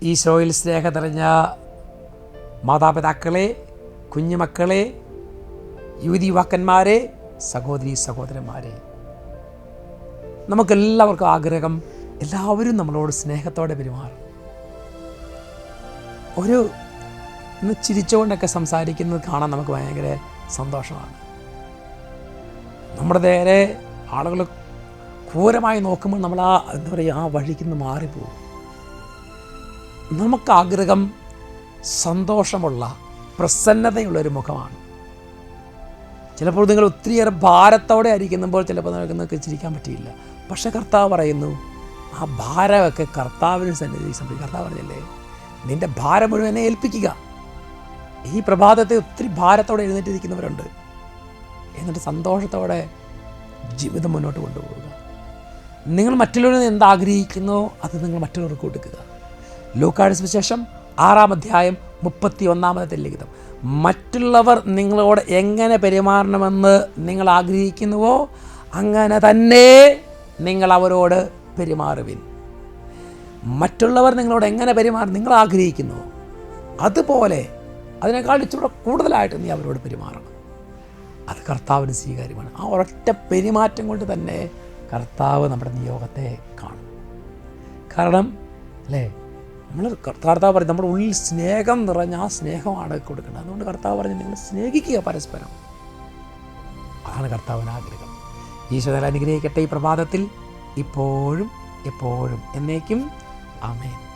ഈശോയിൽ സ്നേഹം നിറഞ്ഞ മാതാപിതാക്കളെ, കുഞ്ഞുമക്കളെ, യുവതീവാക്കന്മാരെ, സഹോദരീ സഹോദരന്മാരെ, നമുക്കെല്ലാവർക്കും ആഗ്രഹം എല്ലാവരും നമ്മളോട് സ്നേഹത്തോടെ പെരുമാറും. ഇന്ന് ചിരിച്ചുകൊണ്ടൊക്കെ സംസാരിക്കുന്നത് കാണാൻ നമുക്ക് ഭയങ്കര സന്തോഷമാണ്. നമ്മുടെ നേരെ ആളുകൾ ക്രൂരമായി നോക്കുമ്പോൾ നമ്മൾ ആ വഴിക്ക് നിന്ന് മാറിപ്പോകും. നമുക്കാഗ്രഹം സന്തോഷമുള്ള, പ്രസന്നതയുള്ളൊരു മുഖമാണ്. ചിലപ്പോൾ നിങ്ങൾ ഒത്തിരിയേറെ ഭാരത്തോടെ ആയിരിക്കുമ്പോൾ ചിലപ്പോൾ നിങ്ങൾക്ക് ചിരിക്കാൻ പറ്റിയില്ല. പക്ഷെ കർത്താവ് പറയുന്നു, ആ ഭാരമൊക്കെ കർത്താവിന് സന്നിധി സമർപ്പിക്കുക. കർത്താവ് പറഞ്ഞല്ലേ, നിൻ്റെ ഭാരം മുഴുവനെ ഏൽപ്പിക്കുക. ഈ പ്രഭാതത്തെ ഒത്തിരി ഭാരത്തോടെ എഴുന്നേറ്റിരിക്കുന്നവരുണ്ട്. എന്നിട്ട് സന്തോഷത്തോടെ ജീവിതം മുന്നോട്ട് കൊണ്ടുപോകുക. നിങ്ങൾ മറ്റുള്ളവരിൽ നിന്ന് എന്താഗ്രഹിക്കുന്നോ അത് നിങ്ങൾ മറ്റുള്ളവർക്ക് കൊടുക്കുക. ലൂക്കായുടെ സുവിശേഷം 6-ാം അധ്യായം 31-ാമത്തെ ലിഖിതം. മറ്റുള്ളവർ നിങ്ങളോട് എങ്ങനെ പെരുമാറണമെന്ന് നിങ്ങൾ ആഗ്രഹിക്കുന്നുവോ അങ്ങനെ തന്നെ നിങ്ങൾ അവരോട് പെരുമാറുവിൻ. മറ്റുള്ളവർ നിങ്ങളോട് എങ്ങനെ പെരുമാറും നിങ്ങൾ ആഗ്രഹിക്കുന്നുവോ അതുപോലെ അതിനേക്കാൾ ഇച്ചിരി കൂടുതലായിട്ട് നീ അവരോട് പെരുമാറണം. അത് കർത്താവിന് സ്വീകാര്യമാണ്. ആ ഒരൊറ്റ പെരുമാറ്റം കൊണ്ട് തന്നെ കർത്താവ് നമ്മുടെ നിയോഗത്തെ കാണും. കാരണം അല്ലേ, കർത്താവ് പറഞ്ഞു നമ്മുടെ ഉള്ളിൽ സ്നേഹം നിറഞ്ഞ ആ സ്നേഹമാണ് കൊടുക്കേണ്ടത്. അതുകൊണ്ട് കർത്താവ് പറഞ്ഞു നിങ്ങൾ സ്നേഹിക്കുക പരസ്പരം. അതാണ് കർത്താവിന് ആഗ്രഹം. ഈശോ അനുഗ്രഹിക്കട്ടെ ഈ പ്രഭാതത്തിൽ, ഇപ്പോഴും എപ്പോഴും എന്നേക്കും. ആമേൻ.